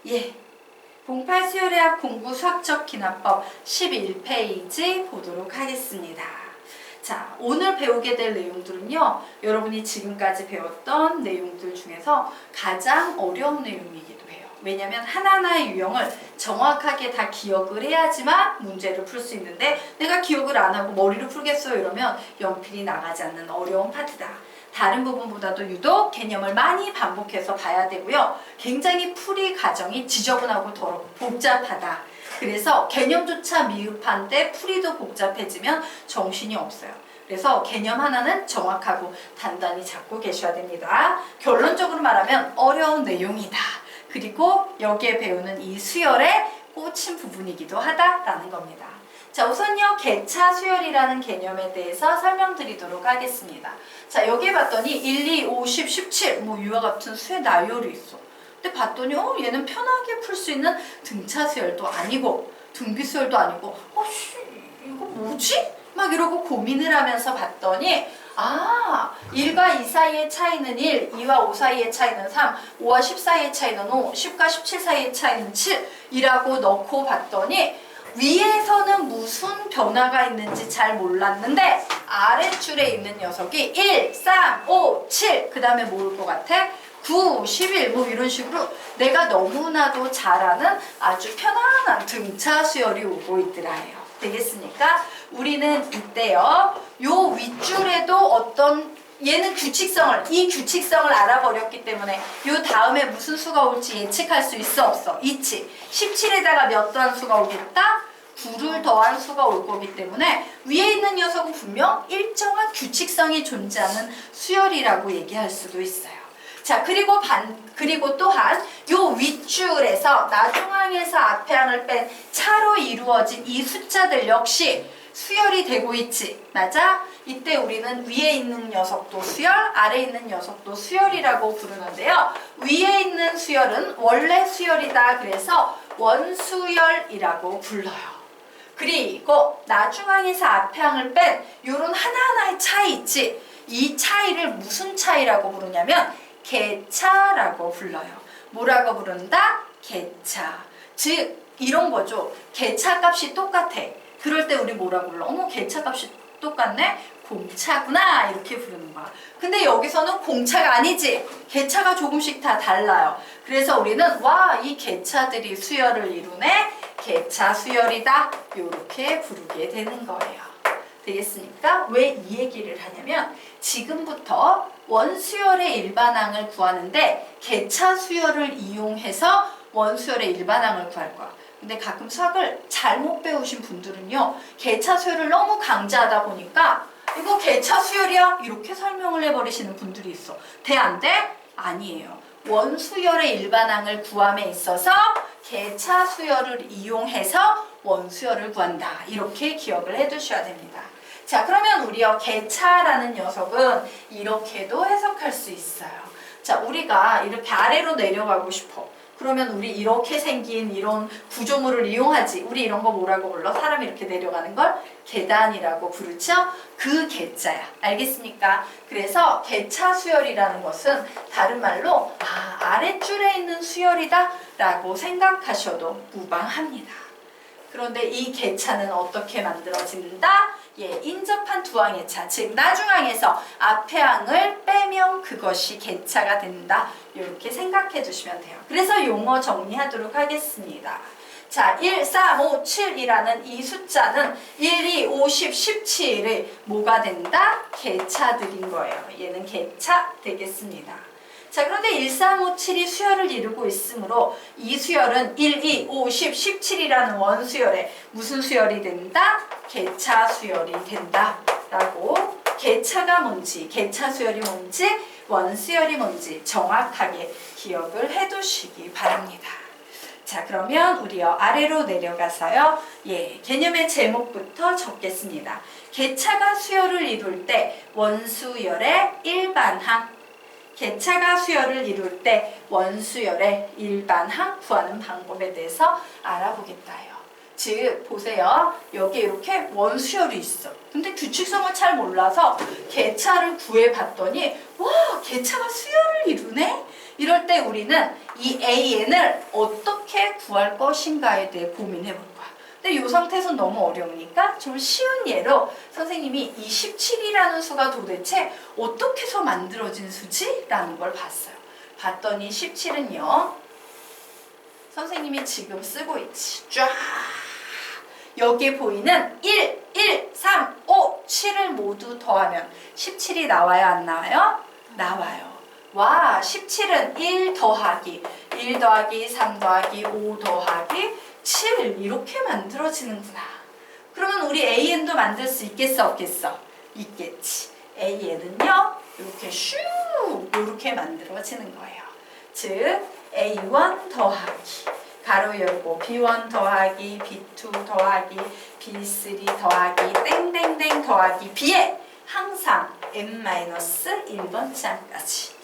예. 봉팔 수열의학 공부 수학적 기납법 11페이지 보도록 하겠습니다. 자, 오늘 배우게 될 내용들은요, 여러분이 지금까지 배웠던 내용들 중에서 가장 어려운 내용이기도 해요. 왜냐면 하나하나의 유형을 정확하게 다 기억을 해야지만 문제를 풀 수 있는데, 내가 기억을 안 하고 머리로 풀겠어요 이러면 연필이 나가지 않는 어려운 파트다. 다른 부분보다도 유독 개념을 많이 반복해서 봐야 되고요. 굉장히 풀이 과정이 지저분하고 더럽고 복잡하다. 그래서 개념조차 미흡한데 풀이도 복잡해지면 정신이 없어요. 그래서 개념 하나는 정확하고 단단히 잡고 계셔야 됩니다. 결론적으로 말하면 어려운 내용이다. 그리고 여기에 배우는 이 수열의 꽂힌 부분이기도 하다라는 겁니다. 자, 우선요, 개차 수열이라는 개념에 대해서 설명드리도록 하겠습니다. 자, 여기에 봤더니 1, 2, 5, 10, 17 뭐 이와 같은 수의 나열이 있어. 근데 봤더니 얘는 편하게 풀 수 있는 등차 수열도 아니고 등비 수열도 아니고 이거 뭐지? 막 이러고 고민을 하면서 봤더니 1과 2 사이의 차이는 1, 2와 5 사이의 차이는 3, 5와 10 사이의 차이는 5, 10과 17 사이의 차이는 7이라고 넣고 봤더니 위에서는 무슨 변화가 있는지 잘 몰랐는데 아랫줄에 있는 녀석이 1, 3, 5, 7 그 다음에 뭘 것 같아? 9, 11 뭐 이런 식으로 내가 너무나도 잘 아는 아주 편안한 등차 수열이 오고 있더라요. 되겠습니까? 우리는 이때요, 요 윗줄에도 어떤 얘는 이 규칙성을 알아버렸기 때문에 요 다음에 무슨 수가 올지 예측할 수 있어 없어? 있지. 17에다가 몇 더한 수가 오겠다? 9를 더한 수가 올 거기 때문에 위에 있는 녀석은 분명 일정한 규칙성이 존재하는 수열이라고 얘기할 수도 있어요. 자, 그리고 또한 요 윗줄에서 나중항에서 앞에항을 뺀 차로 이루어진 이 숫자들 역시 수열이 되고 있지. 맞아? 이때 우리는 위에 있는 녀석도 수열, 아래에 있는 녀석도 수열이라고 부르는데요. 위에 있는 수열은 원래 수열이다. 그래서 원수열이라고 불러요. 그리고 나중항에서 앞에항을 뺀 요런 하나하나의 차이 있지. 이 차이를 무슨 차이라고 부르냐면 개차라고 불러요. 뭐라고 부른다? 개차. 즉 이런 거죠. 개차 값이 똑같아. 그럴 때 우리 뭐라고 불러? 개차 값이 똑같네? 공차구나 이렇게 부르는 거야. 근데 여기서는 공차가 아니지. 개차가 조금씩 다 달라요. 그래서 우리는 이 개차들이 수열을 이루네. 개차 수열이다. 이렇게 부르게 되는 거예요. 되겠습니까? 왜 이 얘기를 하냐면 지금부터 원수열의 일반항을 구하는데 개차 수열을 이용해서 원수열의 일반항을 구할 거야. 근데 가끔 수학을 잘못 배우신 분들은요, 개차 수열을 너무 강조하다 보니까 이거 개차 수열이야? 이렇게 설명을 해버리시는 분들이 있어. 돼, 안 돼? 아니에요. 원수열의 일반항을 구함에 있어서 개차 수열을 이용해서 원수열을 구한다. 이렇게 기억을 해두셔야 됩니다. 자, 그러면 우리요, 개차라는 녀석은 이렇게도 해석할 수 있어요. 자, 우리가 이렇게 아래로 내려가고 싶어. 그러면 우리 이렇게 생긴 이런 구조물을 이용하지. 우리 이런 거 뭐라고 불러? 사람이 이렇게 내려가는 걸 계단이라고 부르죠? 그 개자야. 알겠습니까? 그래서 개차 수열이라는 것은 다른 말로 아랫줄에 있는 수열이다 라고 생각하셔도 무방합니다. 그런데 이 개차는 어떻게 만들어진다? 인접한 두항의 차, 즉 나중항에서 앞에항을 빼면 그것이 개차가 된다. 이렇게 생각해 주시면 돼요. 그래서 용어 정리하도록 하겠습니다. 자, 1, 3, 5, 7이라는 이 숫자는 1, 2, 5, 10, 17이 뭐가 된다? 개차들인 거예요. 얘는 개차 되겠습니다. 자, 그런데 1, 3, 5, 7이 수열을 이루고 있으므로 이 수열은 1, 2, 5, 10, 17이라는 원수열에 무슨 수열이 된다? 개차 수열이 된다 라고 개차가 뭔지, 개차 수열이 뭔지, 원수열이 뭔지 정확하게 기억을 해두시기 바랍니다. 자, 그러면 우리요 아래로 내려가서요, 개념의 제목부터 적겠습니다. 개차가 수열을 이룰 때 원수열의 일반항, 개차가 수열을 이룰 때 원수열의 일반항 구하는 방법에 대해서 알아보겠다요. 즉 보세요. 여기 이렇게 원수열이 있어. 근데 규칙성을 잘 몰라서 개차를 구해봤더니 개차가 수열을 이루네? 이럴 때 우리는 이 AN을 어떻게 구할 것인가에 대해 고민해 볼 거야. 근데 이 상태에서는 너무 어려우니까 좀 쉬운 예로 선생님이 이 17이라는 수가 도대체 어떻게 해서 만들어진 수지? 라는 걸 봤어요. 봤더니 17은요. 선생님이 지금 쓰고 있지. 쫙. 여기에 보이는 1, 1, 3, 5, 7을 모두 더하면 17이 나와요? 안 나와요? 나와요. 와, 17은 1 더하기 1 더하기 3 더하기 5 더하기 7 이렇게 만들어지는구나. 그러면 우리 AN도 만들 수 있겠어 없겠어? 있겠지. AN은요 이렇게 슉 이렇게 만들어지는 거예요. 즉 A1 더하기 가로 열고 B1 더하기 B2 더하기 B3 더하기 땡땡땡 더하기 B에 항상 n-1번 짝까지.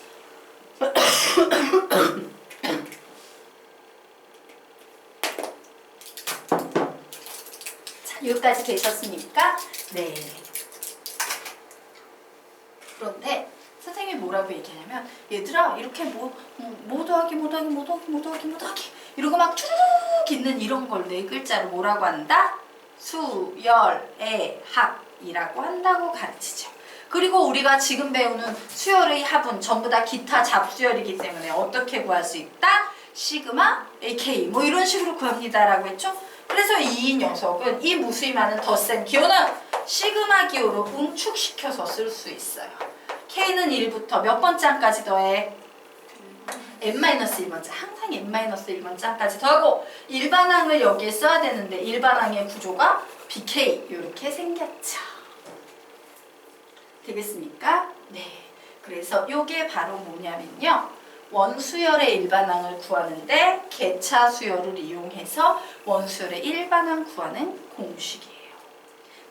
자, 여기까지 되셨습니까? 네. 그런데 선생님이 뭐라고 얘기하냐면 얘들아 이렇게 뭐 더하기 이러고 막 쭉 있는 이런 걸 네 글자로 뭐라고 한다? 수열의 합이라고 한다고 가르치죠. 그리고 우리가 지금 배우는 수열의 합은 전부 다 기타 잡수열이기 때문에 어떻게 구할 수 있다? 시그마 AK 뭐 이런 식으로 구합니다 라고 했죠. 그래서 이 녀석은 이 무수히 많은 덧셈 기호는 시그마 기호로 응축시켜서 쓸 수 있어요. K는 1부터 몇 번장까지 더해? n-1번장. 항상 n-1번장까지 더하고 일반항을 여기에 써야 되는데 일반항의 구조가 BK 이렇게 생겼죠. 되겠습니까? 네. 그래서 이게 바로 뭐냐면요. 원수열의 일반항을 구하는데 개차 수열을 이용해서 원수열의 일반항 구하는 공식이에요.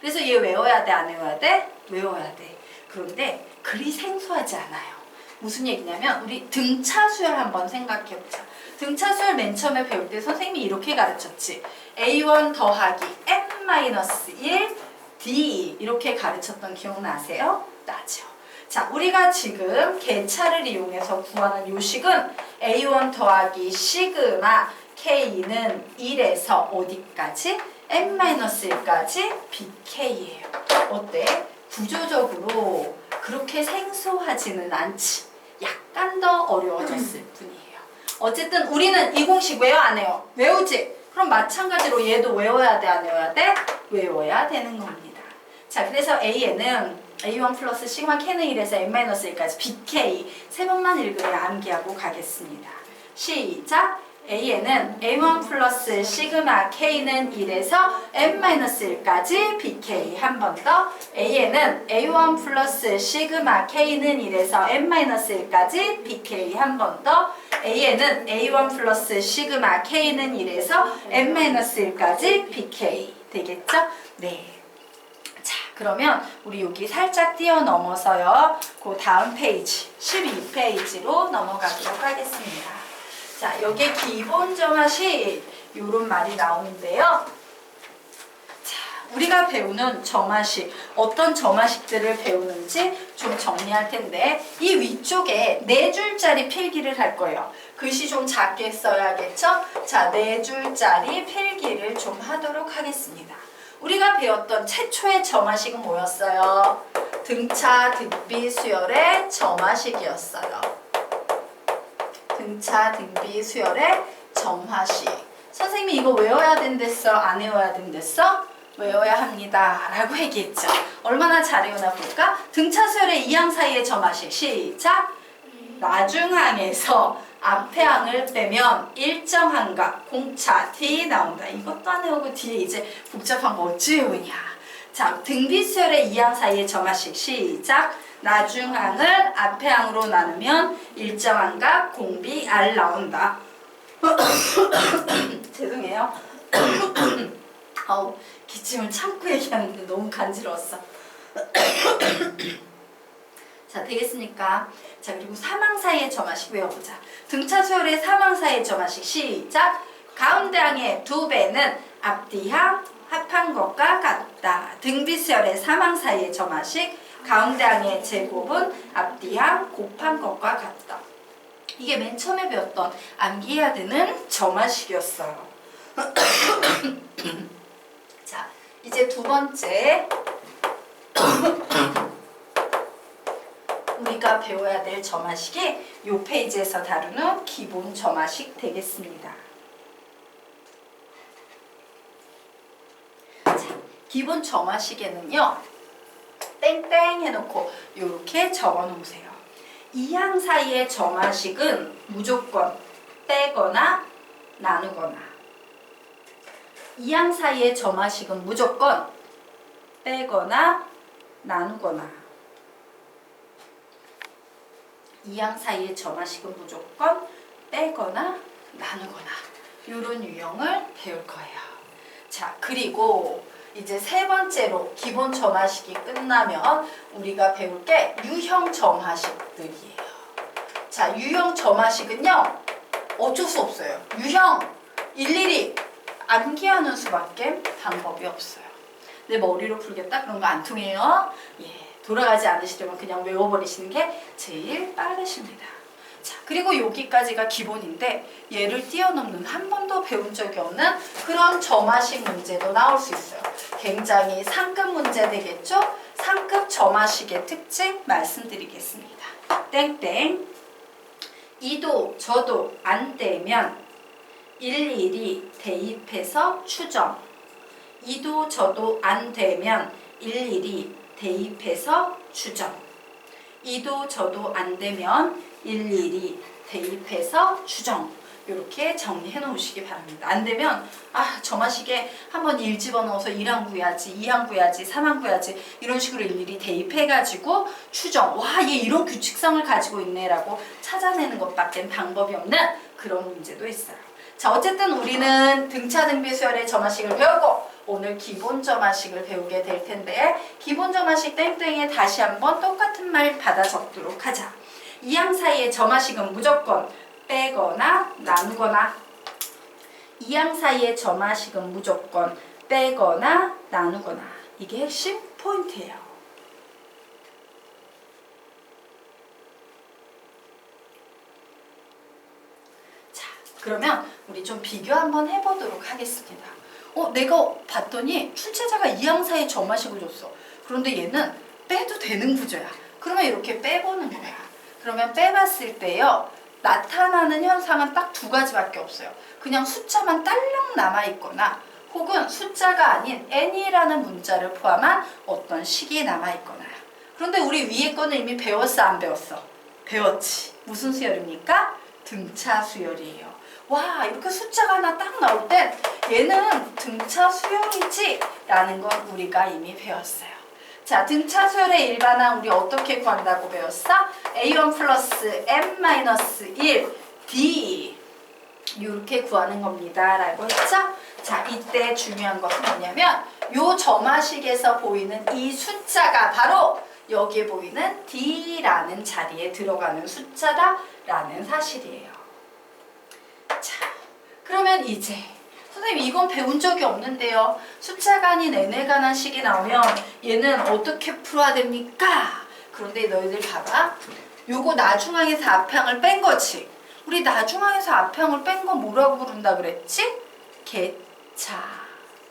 그래서 얘 외워야 돼? 안 외워야 돼? 외워야 돼. 그런데 그리 생소하지 않아요. 무슨 얘기냐면 우리 등차 수열 한번 생각해보자. 등차 수열 맨 처음에 배울 때 선생님이 이렇게 가르쳤지. A1 더하기 n-1 D 이렇게 가르쳤던 기억나세요? 나죠. 자, 우리가 지금 개차를 이용해서 구하는 요식은 A1 더하기 시그마 K는 1에서 어디까지? n-1까지 BK예요. 어때? 구조적으로 그렇게 생소하지는 않지. 약간 더 어려워졌을 뿐이에요. 어쨌든 우리는 이 공식 외워 안 해요? 외우지? 그럼 마찬가지로 얘도 외워야 돼? 안 외워야 돼? 외워야 되는 겁니다. 자, 그래서 A에는 A1 플러스 시그마 K는 1에서 n-1까지 BK 세 번만 읽으려 암기하고 가겠습니다. 시작! A에는 A1 플러스 시그마 K는 1에서 n-1까지 BK 한 번 더. A에는 A1 플러스 시그마 K는 1에서 n-1까지 BK 한 번 더. A에는 A1 플러스 시그마 K는 1에서 n-1까지 BK 되겠죠? 네. 자, 그러면 우리 여기 살짝 뛰어넘어서요. 그 다음 페이지 12페이지로 넘어가도록 하겠습니다. 자, 여기에 기본 점화식 이런 말이 나오는데요. 자, 우리가 배우는 점화식 어떤 점화식들을 배우는지 좀 정리할 텐데 이 위쪽에 4줄짜리 필기를 할 거예요. 글씨 좀 작게 써야겠죠? 자, 4줄짜리 필기를 좀 하도록 하겠습니다. 우리가 배웠던 최초의 점화식은 뭐였어요? 등차 등비 수열의 점화식이었어요. 등차 등비 수열의 점화식. 선생님이 이거 외워야 된댔어? 안 외워야 된댔어? 외워야 합니다 라고 얘기했죠. 얼마나 잘 외우나 볼까? 등차 수열의 이항 사이의 점화식. 시작! 나중항에서 앞에 항을 빼면 일정 항각 공차 D 나온다. 이것도 안 외우고 뒤에 이제 복잡한 거 어찌 외우냐. 자, 등비 수열의 이항 사이의 점화식. 시작! 나중항을 앞에 항으로 나누면 일정 항각 공비 R 나온다. 죄송해요. 기침을 참고 얘기하는데 너무 간지러웠어. 자, 되겠습니까? 자, 그리고 사망 사이의 점화식 외워보자. 등차 수열의 사망 사이의 점화식. 시작! 가운데 항의 2배는 앞뒤 항 합한 것과 같다. 등비 수열의 사망 사이의 점화식. 가운데 항의 제곱은 앞뒤 항 곱한 것과 같다. 이게 맨 처음에 배웠던 암기해야 되는 점화식이었어요. 자, 이제 두 번째 우리가 배워야 될 점화식이 이 페이지에서 다루는 기본 점화식 되겠습니다. 자, 기본 점화식에는요, 땡땡 해놓고 이렇게 적어 놓으세요. 이항 사이의 점화식은 무조건 빼거나 나누거나. 이항 사이의 점화식은 무조건 빼거나 나누거나. 이항 사이의 점화식은 무조건 빼거나 나누거나. 이런 유형을 배울 거예요. 자, 그리고 이제 세 번째로 기본 점화식이 끝나면 우리가 배울 게 유형 점화식들이에요. 자, 유형 점화식은요, 어쩔 수 없어요. 유형 일일이 암기하는 수밖에 방법이 없어요. 내 머리로 풀겠다? 그런 거 안 통해요. 예, 돌아가지 않으시려면 그냥 외워버리시는 게 제일 빠르십니다. 자, 그리고 여기까지가 기본인데 얘를 뛰어넘는 한 번도 배운 적이 없는 그런 점화식 문제도 나올 수 있어요. 굉장히 상급 문제 되겠죠? 상급 점화식의 특징 말씀드리겠습니다. 땡땡. 이도 저도 안 되면 일일이 대입해서 추정. 이도 저도 안 되면 일일이 대입해서 추정. 이도 저도 안 되면 일일이 대입해서 추정. 이렇게 정리해 놓으시기 바랍니다. 안 되면 점화식에 한번 1 집어넣어서 1항 구해야지, 2항 구해야지, 3항 구해야지 이런 식으로 일일이 대입해가지고 추정. 와, 얘 이런 규칙성을 가지고 있네 라고 찾아내는 것밖엔 방법이 없는 그런 문제도 있어요. 자, 어쨌든 우리는 등차 등비 수열의 점화식을 배우고 오늘 기본 점화식을 배우게 될 텐데 기본 점화식 땡땡에 다시 한번 똑같은 말 받아 적도록 하자. 이항 사이의 점화식은 무조건 빼거나 나누거나. 이항 사이의 점화식은 무조건 빼거나 나누거나. 이게 핵심 포인트예요. 자, 그러면 우리 좀 비교 한번 해보도록 하겠습니다. 내가 봤더니 출제자가 이항 사이의 점화식을 줬어. 그런데 얘는 빼도 되는 구조야. 그러면 이렇게 빼보는 거야. 그러면 빼봤을 때요, 나타나는 현상은 딱 두 가지밖에 없어요. 그냥 숫자만 딸랑 남아있거나 혹은 숫자가 아닌 n이라는 문자를 포함한 어떤 식이 남아있거나요. 그런데 우리 위에 거는 이미 배웠어, 안 배웠어? 배웠지. 무슨 수열입니까? 등차 수열이에요. 와, 이렇게 숫자가 하나 딱 나올 땐 얘는 등차 수열이지 라는 건 우리가 이미 배웠어요. 자, 등차 수열의 일반항 우리 어떻게 구한다고 배웠어? A1 플러스 M-1 D 이렇게 구하는 겁니다 라고 했죠? 자, 이때 중요한 것은 뭐냐면 요 점화식에서 보이는 이 숫자가 바로 여기에 보이는 D라는 자리에 들어가는 숫자다 라는 사실이에요. 자, 그러면 이제 선생님 이건 배운 적이 없는데요. 숫자가 아닌 n에 관한 식이 나오면 얘는 어떻게 풀어야 됩니까? 그런데 너희들 봐봐. 요거 나중항에서 앞항을 뺀 거지. 우리 나중항에서 앞항을 뺀 거 뭐라고 부른다 그랬지? 개차.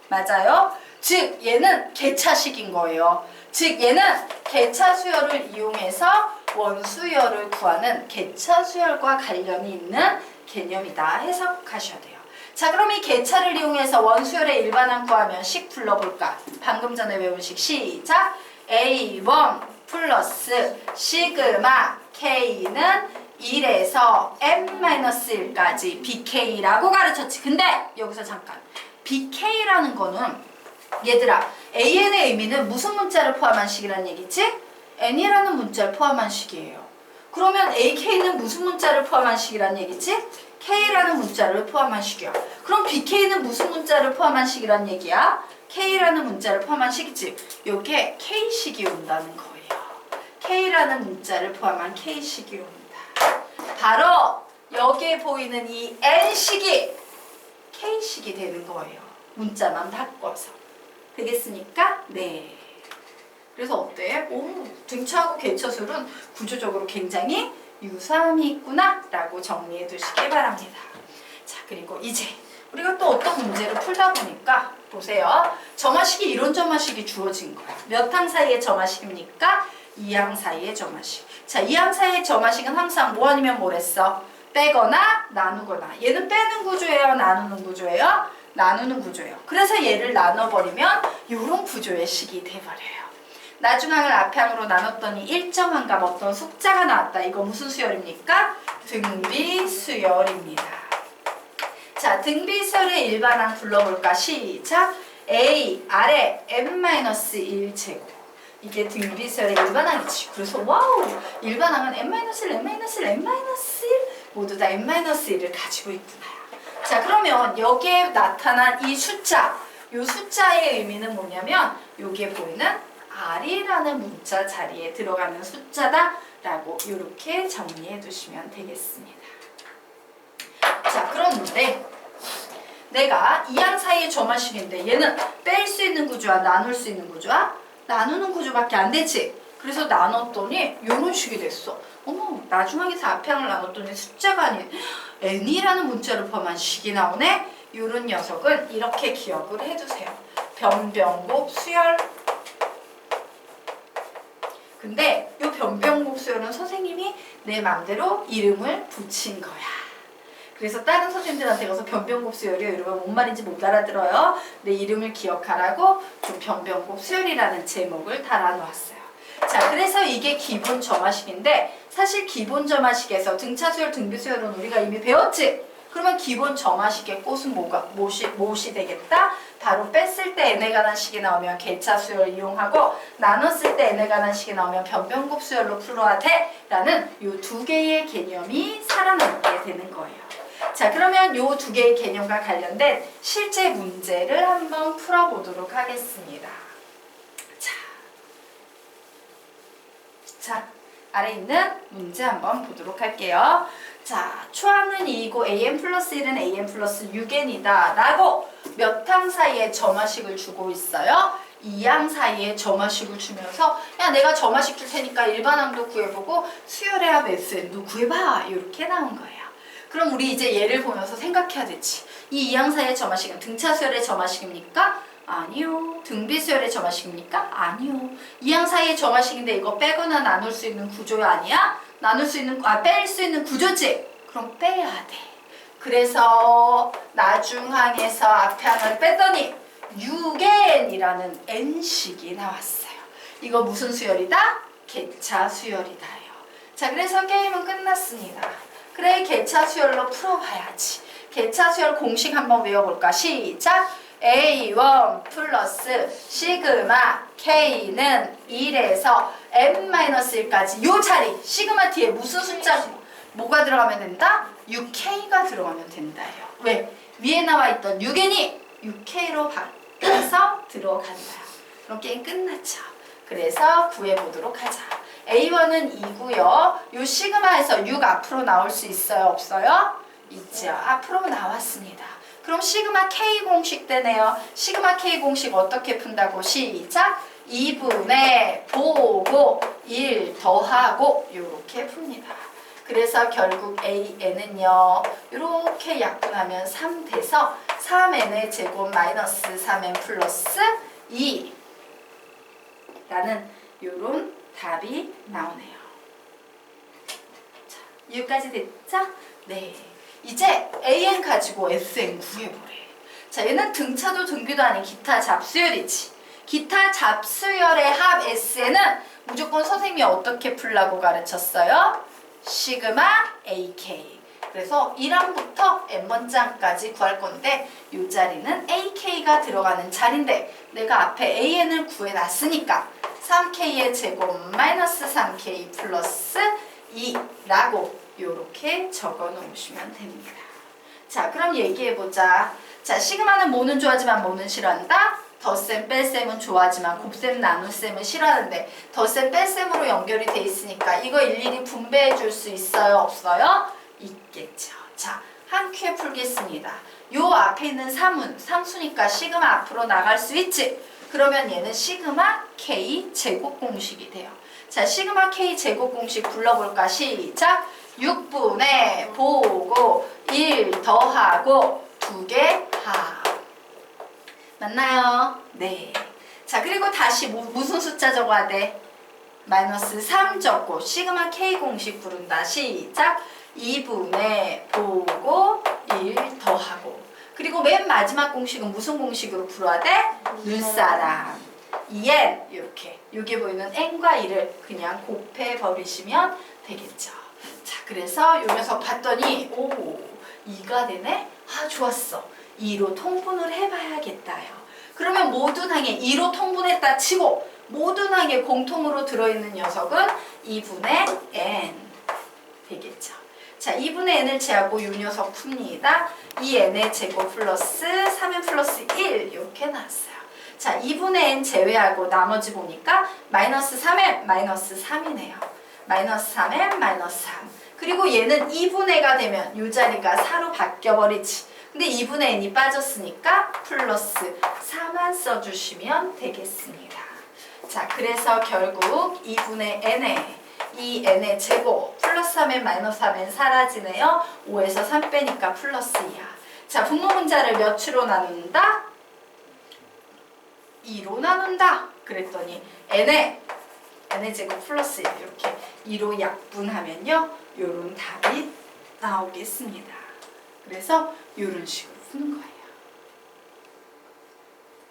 맞아요? 즉 얘는 개차식인 거예요. 즉 얘는 개차 수열을 이용해서 원수열을 구하는 개차 수열과 관련이 있는 개념이다 해석하셔야 돼요. 자, 그럼 이 개차를 이용해서 원수열의 일반항 구하면 식 불러볼까? 방금 전에 외운 식 시작! A1 플러스 시그마 K는 1에서 M-1까지 BK라고 가르쳤지. 근데 여기서 잠깐 BK라는 거는 얘들아 AN의 의미는 무슨 문자를 포함한 식이란 얘기지? N이라는 문자를 포함한 식이에요. 그러면 AK는 무슨 문자를 포함한 식이란 얘기지? K라는 문자를 포함한 식이야. 그럼 BK는 무슨 문자를 포함한 식이란 얘기야? K라는 문자를 포함한 식이지. 요게 K식이 온다는 거예요. K라는 문자를 포함한 K식이 옵니다. 바로 여기에 보이는 이 N식이 K식이 되는 거예요. 문자만 바꿔서. 되겠습니까? 네. 그래서 어때? 등차하고 개차수열은 구조적으로 굉장히 U3이 있구나 라고 정리해 두시기 바랍니다. 자, 그리고 이제 우리가 또 어떤 문제를 풀다 보니까 보세요. 점화식이 이론 점화식이 주어진 거야. 몇 항 사이의 점화식입니까? 2항 사이의 점화식. 자, 2항 사이의 점화식은 항상 뭐 아니면 뭐랬어? 빼거나 나누거나. 얘는 빼는 구조예요? 나누는 구조예요? 나누는 구조예요. 그래서 얘를 나눠버리면 이런 구조의 식이 돼버려요. 나중항을 앞항으로 나눴더니 일정한값 어떤 숫자가 나왔다. 이거 무슨 수열입니까? 등비수열입니다. 자, 등비수열의 일반항 불러볼까? 시작! A 아래 n-1제곱. 이게 등비수열의 일반항이지. 그래서 와우! 일반항은 n-1, n-1, n-1 모두 다 n-1을 가지고 있구나. 자, 그러면 여기에 나타난 이 숫자, 이 숫자의 의미는 뭐냐면 여기에 보이는 R이라는 문자 자리에 들어가는 숫자다 라고 이렇게 정리해 두시면 되겠습니다. 자, 그런데 내가 이항 사이의 점화식인데 얘는 뺄 수 있는 구조와 나눌 수 있는 구조와 나누는 구조밖에 안 되지. 그래서 나눴더니 이런 식이 됐어. 어머, 나중항에서 앞항을 나눴더니 숫자가 아닌 n이라는 문자를 포함한 식이 나오네. 이런 녀석은 이렇게 기억을 해두세요. 변변곱 수열. 근데 이 변변곱 수열은 선생님이 내 맘대로 이름을 붙인 거야. 그래서 다른 선생님들한테 가서 변변곱 수열이요 이러면 뭔 말인지 못 알아들어요. 내 이름을 기억하라고 좀 변변곱 수열이라는 제목을 달아놓았어요. 자, 그래서 이게 기본 점화식인데 사실 기본 점화식에서 등차수열, 등비수열은 우리가 이미 배웠지? 그러면 기본 점화식의 꽃은 무엇이 되겠다? 바로 뺐을 때 n에 관한 식이 나오면 개차수열 이용하고 나눴을 때 n에 관한 식이 나오면 변변곱 수열로 풀어야 돼 라는 이 두 개의 개념이 살아남게 되는 거예요. 자, 그러면 이 두 개의 개념과 관련된 실제 문제를 한번 풀어보도록 하겠습니다. 자, 아래 있는 문제 한번 보도록 할게요. 자, 초항은 2이고 an 플러스 1은 an 플러스 6n이다 라고 몇 항 사이에 점화식을 주고 있어요? 2항 사이에 점화식을 주면서 야, 내가 점화식 줄 테니까 일반항도 구해보고 수열의 합 SN도 구해봐 이렇게 나온 거예요. 그럼 우리 이제 얘를 보면서 생각해야 되지. 이 2항 사이의 점화식은 등차수열의 점화식입니까? 아니요. 등비수열의 점화식입니까? 아니요. 2항 사이의 점화식인데 이거 빼거나 나눌 수 있는 구조 아니야? 뺄 수 있는 구조지? 그럼 빼야 돼. 그래서 나중항에서 앞항을 뺐더니 6n이라는 n식이 나왔어요. 이거 무슨 수열이다? 개차 수열이다요. 자, 그래서 게임은 끝났습니다. 그래, 개차 수열로 풀어봐야지. 개차 수열 공식 한번 외워볼까? 시작! A1 플러스 시그마 K는 1에서 n-1까지 요 자리 시그마 뒤에 무슨 숫자 뭐가 들어가면 된다? 6K가 들어가면 된다요. 왜? 위에 나와 있던 6n이 6K로 바뀌어서 들어간다. 그럼 게임 끝났죠. 그래서 구해보도록 하자. A1은 2고요. 요 시그마에서 6 앞으로 나올 수 있어요? 없어요? 있죠. 앞으로 나왔습니다. 그럼 시그마 K 공식 되네요. 시그마 K 공식 어떻게 푼다고? 시작! 2분의 보고 1 더하고 이렇게 풉니다. 그래서 결국 AN은요. 이렇게 약분하면 3 돼서 3n의 제곱 마이너스 3n 플러스 2 라는 이런 답이 나오네요. 자, 여기까지 됐죠? 네. 이제 AN 가지고 SN 구해보래. 자, 얘는 등차도 등비도 아닌 기타 잡수열이지. 기타 잡수열의 합 SN은 무조건 선생님이 어떻게 풀라고 가르쳤어요? 시그마 AK. 그래서 1항부터 n번째항까지 구할 건데 이 자리는 AK가 들어가는 자리인데 내가 앞에 AN을 구해놨으니까 3K의 제곱 마이너스 3K 플러스 2라고 이렇게 적어 놓으시면 됩니다. 자, 그럼 얘기해보자. 자, 시그마는 뭐는 좋아하지만 뭐는 싫어한다? 덧셈, 뺄셈은 좋아하지만 곱셈, 나눗셈은 싫어하는데 덧셈, 뺄셈으로 연결이 돼 있으니까 이거 일일이 분배해 줄 수 있어요? 없어요? 있겠죠. 자, 한 큐에 풀겠습니다. 요 앞에 있는 3은 상수니까 시그마 앞으로 나갈 수 있지? 그러면 얘는 시그마 K 제곱 공식이 돼요. 자, 시그마 K 제곱 공식 불러볼까? 시작! 6분의 보고 1 더하고 2개 합. 맞나요? 네. 자, 그리고 다시 무슨 숫자 적어야 돼? 마이너스 3 적고 시그마 K 공식 부른다. 시작! 2분의 보고 1 더하고. 그리고 맨 마지막 공식은 무슨 공식으로 풀어야 돼? 눈사람. 2n 이렇게 여기 보이는 n과 1을 그냥 곱해 버리시면 되겠죠. 자, 그래서 요 녀석 봤더니 오 2가 되네? 아, 좋았어. 2로 통분을 해봐야겠다요. 그러면 모든 항에 2로 통분했다 치고 모든 항에 공통으로 들어있는 녀석은 2분의 n 되겠죠. 자, 2분의 n을 제하고 이 녀석 풉니다. 2n의 제곱 플러스 3n 플러스 1 이렇게 나왔어요. 자, 2분의 n 제외하고 나머지 보니까 마이너스 3n 마이너스 3이네요. 마이너스 3n 마이너스 3. 그리고 얘는 2분의가 되면 이 자리가 4로 바뀌어버리지. 근데 2분의 n이 빠졌으니까 플러스 4만 써주시면 되겠습니다. 자, 그래서 결국 2분의 n에 2n의 제곱 플러스 3n 마이너스 3n 사라지네요. 5에서 3 빼니까 플러스 2야. 자, 분모 문자를 몇으로 나눈다? 2로 나눈다. 그랬더니 n의 제곱 플러스 1 이렇게 2로 약분하면요. 요런 답이 나오겠습니다. 그래서 요런 식으로 푸는 거예요.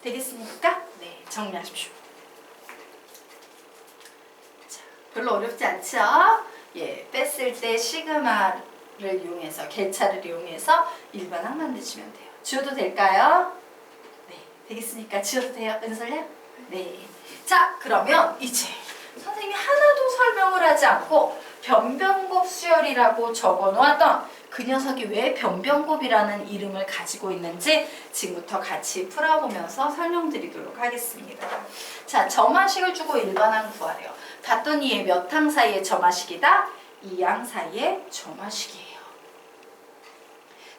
되겠습니까? 네, 정리하십시오. 자, 별로 어렵지 않죠? 예, 뺐을 때 시그마를 이용해서, 객차를 이용해서 일반항 만드시면 돼요. 지워도 될까요? 네, 되겠습니까? 지워도 돼요? 은솔야? 네. 자, 그러면 이제 선생님이 하나도 설명을 하지 않고 변변곱 수열이라고 적어놓았던 그 녀석이 왜 변변곱이라는 이름을 가지고 있는지 지금부터 같이 풀어보면서 설명드리도록 하겠습니다. 자, 점화식을 주고 일반항 구하래요. 봤더니 얘 몇 항 사이의 점화식이다? 2항 사이의 점화식이에요.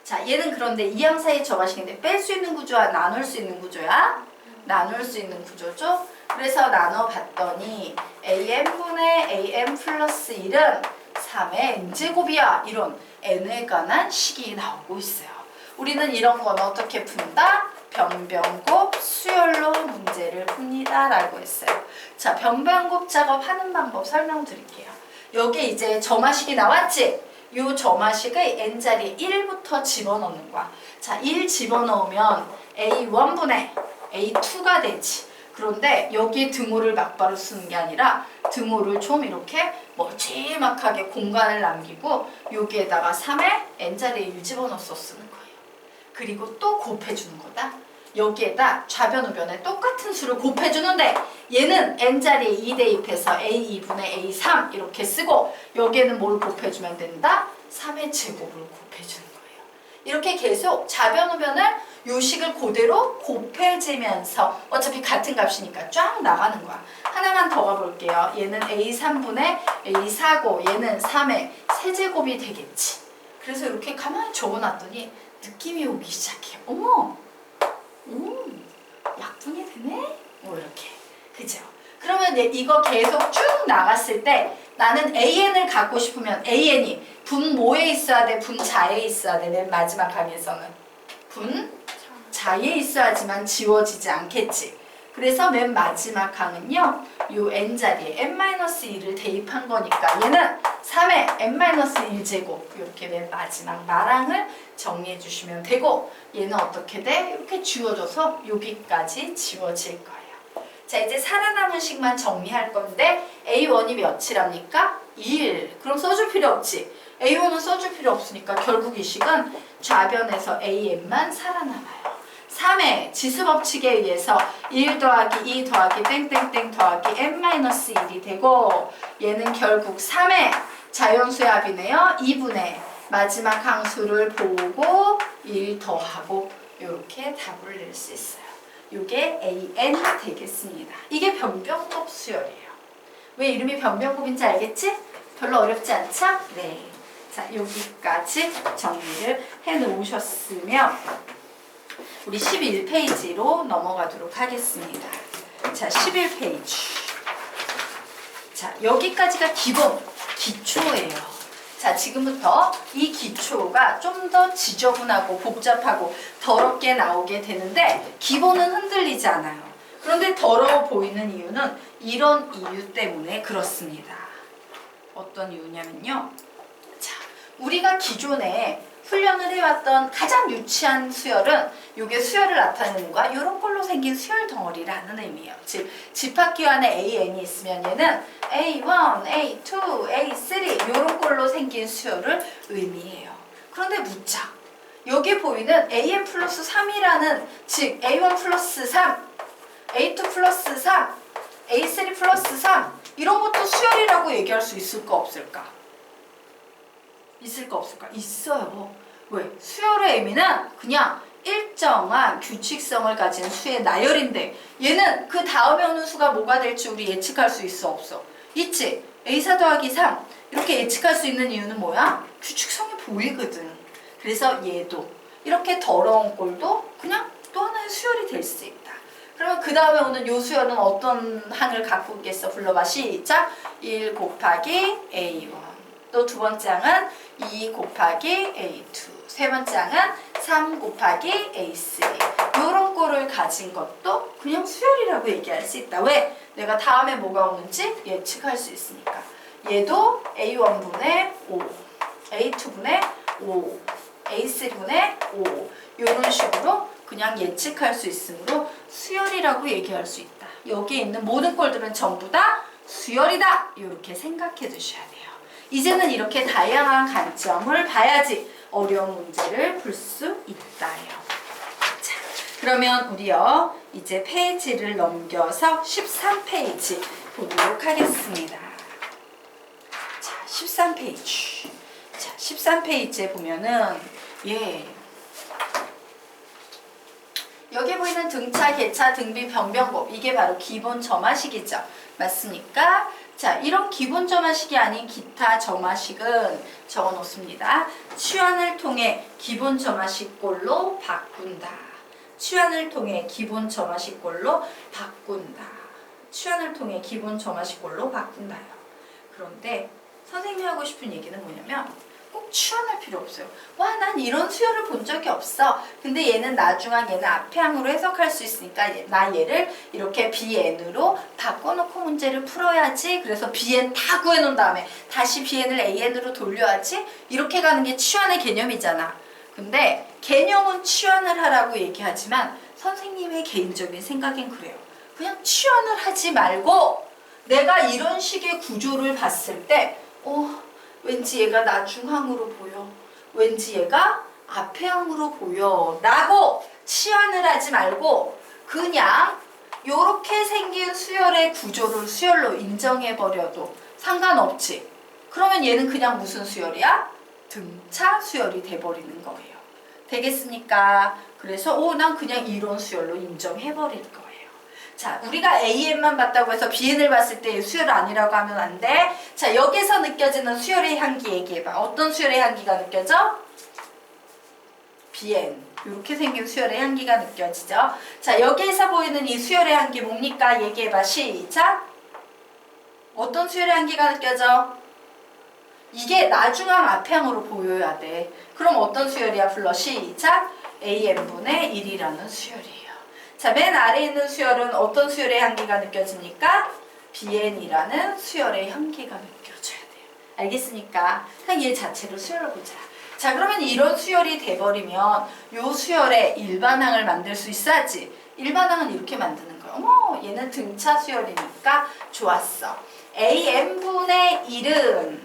자, 얘는 그런데 2항 사이의 점화식인데 뺄 수 있는 구조와 나눌 수 있는 구조야? 나눌 수 있는 구조죠? 그래서 나눠봤더니 am분의 am 플러스 1은 3의 n제곱이야. 이런 n에 관한 식이 나오고 있어요. 우리는 이런 건 어떻게 푼다? 변변곱 수열로 문제를 풉니다. 라고 했어요. 자, 변변곱 작업하는 방법 설명드릴게요. 여기 이제 점화식이 나왔지? 이 점화식의 n자리에 1부터 집어넣는 거야. 자, 1 집어넣으면 a1분의 a2가 되지. 그런데 여기 등호를 막바로 쓰는 게 아니라 등호를 좀 이렇게 머지막하게 공간을 남기고 여기에다가 3의 n자리에 1 집어넣어서 쓰는 거예요. 그리고 또 곱해주는 거다. 여기에다 좌변 우변에 똑같은 수를 곱해주는데 얘는 n자리에 2 대입해서 a2분의 a3 이렇게 쓰고 여기에는 뭘 곱해주면 된다? 3의 제곱을 곱해주는 거예요. 이렇게 계속 좌변 우변을 요식을 그대로 곱해지면서 어차피 같은 값이니까 쫙 나가는 거야. 하나만 더 가볼게요. 얘는 a3분의 a4고 얘는 3의 세제곱이 되겠지. 그래서 이렇게 가만히 적어놨더니 느낌이 오기 시작해요. 어머! 약분이 되네? 이렇게. 그죠? 그러면 이거 계속 쭉 나갔을 때 나는 an을 갖고 싶으면 an이 분모에 있어야 돼? 분자에 있어야 돼? 맨 마지막 항에서는 분자에 있어야지만 지워지지 않겠지. 그래서 맨 마지막 항은요. 요 n자리에 n-1을 대입한 거니까 얘는 3의 n-1제곱 이렇게 맨 마지막 말항을 정리해 주시면 되고 얘는 어떻게 돼? 이렇게 지워져서 여기까지 지워질 거예요. 자, 이제 살아남은 식만 정리할 건데 A1이 몇이랍니까? 1. 그럼 써줄 필요 없지. A1은 써줄 필요 없으니까 결국 이 식은 좌변에서 AN만 살아남아요. 3의 지수법칙에 의해서 1 더하기 2 더하기 땡땡땡 더하기 n-1이 되고 얘는 결국 3의 자연수의 합이네요. 2분의 마지막 항수를 보고 1 더하고 이렇게 답을 낼 수 있어요. 이게 AN 되겠습니다. 이게 변변곱 수열이에요. 왜 이름이 변변곱인지 알겠지? 별로 어렵지 않죠? 네. 자, 여기까지 정리를 해 놓으셨으면 우리 11페이지로 넘어가도록 하겠습니다. 자, 11페이지. 자, 자, 여기까지가 기본, 기초예요. 자, 지금부터 이 기초가 좀 더 지저분하고 복잡하고 더럽게 나오게 되는데 기본은 흔들리지 않아요. 그런데 더러워 보이는 이유는 이런 이유 때문에 그렇습니다. 어떤 이유냐면요. 자, 우리가 기존에 훈련을 해왔던 가장 유치한 수열은 이게 수열을 나타내는 거야. 이런 걸로 생긴 수열 덩어리라는 의미예요. 즉 집합기호 안에 AN이 있으면 얘는 A1, A2, A3 이런 걸로 생긴 수열을 의미해요. 그런데 묻자. 여기 보이는 AN 플러스 3이라는 즉 A1 플러스 3, A2 플러스 3, A3 플러스 3 이런 것도 수열이라고 얘기할 수 있을까 없을까? 있을까 없을까? 있어요. 왜? 수열의 의미는 그냥 일정한 규칙성을 가진 수의 나열인데 얘는 그 다음에 오는 수가 뭐가 될지 우리 예측할 수 있어 없어? 있지? A4 더하기 3 이렇게 예측할 수 있는 이유는 뭐야? 규칙성이 보이거든. 그래서 얘도 이렇게 더러운 꼴도 그냥 또 하나의 수열이 될 수 있다. 그러면 그 다음에 오는 요 수열은 어떤 항을 갖고 있겠어? 불러봐. 시작! 1 곱하기 A1 또 두 번째 항은 2 곱하기 A2 세 번째 항은 3 곱하기 A3 요런 꼴을 가진 것도 그냥 수열이라고 얘기할 수 있다. 왜? 내가 다음에 뭐가 오는지 예측할 수 있으니까. 얘도 A1분의 5 A2분의 5 A3분의 5 요런 식으로 그냥 예측할 수 있으므로 수열이라고 얘기할 수 있다. 여기에 있는 모든 꼴들은 전부 다 수열이다. 이렇게 생각해 두셔야 돼요. 이제는 이렇게 다양한 관점을 봐야지 어려운 문제를 풀 수 있다요. 자, 그러면 우리요 이제 페이지를 넘겨서 13페이지 보도록 하겠습니다. 자, 13페이지. 자, 13페이지에 보면은 여기 보이는 등차, 계차, 등비, 변변곱 이게 바로 기본 점화식이죠. 맞습니까? 자, 이런 기본 점화식이 아닌 기타 점화식은 적어 놓습니다. 치환을 통해 기본 점화식꼴로 바꾼다. 치환을 통해 기본 점화식꼴로 바꾼다. 치환을 통해 기본 점화식꼴로 바꾼다요. 그런데 선생님이 하고 싶은 얘기는 뭐냐면 꼭 치환할 필요 없어요. 와, 난 이런 수열을 본 적이 없어. 근데 얘는 나중항, 얘는 앞에항으로 해석할 수 있으니까 나 얘를 이렇게 BN으로 바꿔놓고 문제를 풀어야지. 그래서 BN 다 구해놓은 다음에 다시 BN을 AN으로 돌려야지. 이렇게 가는 게 치환의 개념이잖아. 근데 개념은 치환을 하라고 얘기하지만 선생님의 개인적인 생각엔 그래요. 그냥 치환을 하지 말고 내가 이런 식의 구조를 봤을 때 왠지 얘가 나중항으로 보여. 왠지 얘가 앞에항으로 보여. 라고 치환을 하지 말고 그냥 요렇게 생긴 수열의 구조를 수열로 인정해버려도 상관없지. 그러면 얘는 그냥 무슨 수열이야? 등차 수열이 돼버리는 거예요. 되겠습니까? 그래서 난 그냥 이런 수열로 인정해버릴 거예요. 자, 우리가 AN만 봤다고 해서 BN을 봤을 때 수열 아니라고 하면 안 돼. 자, 여기서 느껴지는 수열의 향기 얘기해봐. 어떤 수열의 향기가 느껴져? BN. 이렇게 생긴 수열의 향기가 느껴지죠. 자, 여기에서 보이는 이 수열의 향기 뭡니까? 얘기해봐. 시작. 어떤 수열의 향기가 느껴져? 이게 나중항 앞에항으로 보여야 돼. 그럼 어떤 수열이야? 불러. 시작. AN분의 1이라는 수열이에요. 자, 맨 아래에 있는 수열은 어떤 수열의 향기가 느껴집니까? BN이라는 수열의 향기가 느껴져야 돼요. 알겠습니까? 그냥 얘 자체로 수열로 보자. 자, 그러면 이런 수열이 돼버리면 요 수열의 일반항을 만들 수 있어야지. 일반항은 이렇게 만드는 거야. 어머, 얘는 등차 수열이니까 좋았어. AN분의 1은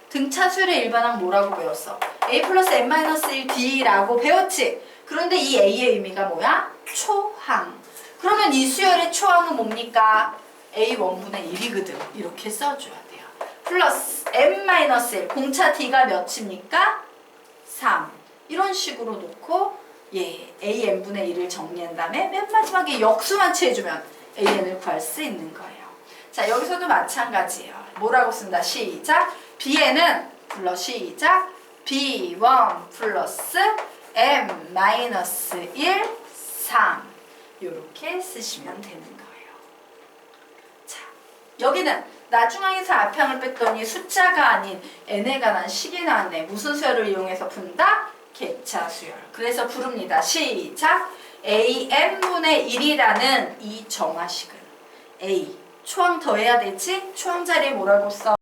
등차 수열의 일반항 뭐라고 배웠어? A 플러스 N-1 D라고 배웠지? 그런데 이 A의 의미가 뭐야? 초항. 그러면 이 수열의 초항은 뭡니까? A1분의 1이거든. 이렇게 써줘야 돼요. 플러스 N-1. 공차 D가 몇입니까? 3. 이런 식으로 놓고 AN분의 1을 정리한 다음에 맨 마지막에 역수만 취해주면 AN을 구할 수 있는 거예요. 자, 여기서도 마찬가지예요. 뭐라고 쓴다? 시작. BN은 불러. 시작. B1 플러스 M-1, 3 이렇게 쓰시면 되는 거예요. 자, 여기는 나중항에서 앞항을 뺐더니 숫자가 아닌 n에 관한 식이 나왔네. 무슨 수열을 이용해서 푼다? 객차 수열. 그래서 부릅니다. 시작! AN분의 1이라는 이 정화식을 A 초항 더해야 되지? 초항 자리에 뭐라고 써?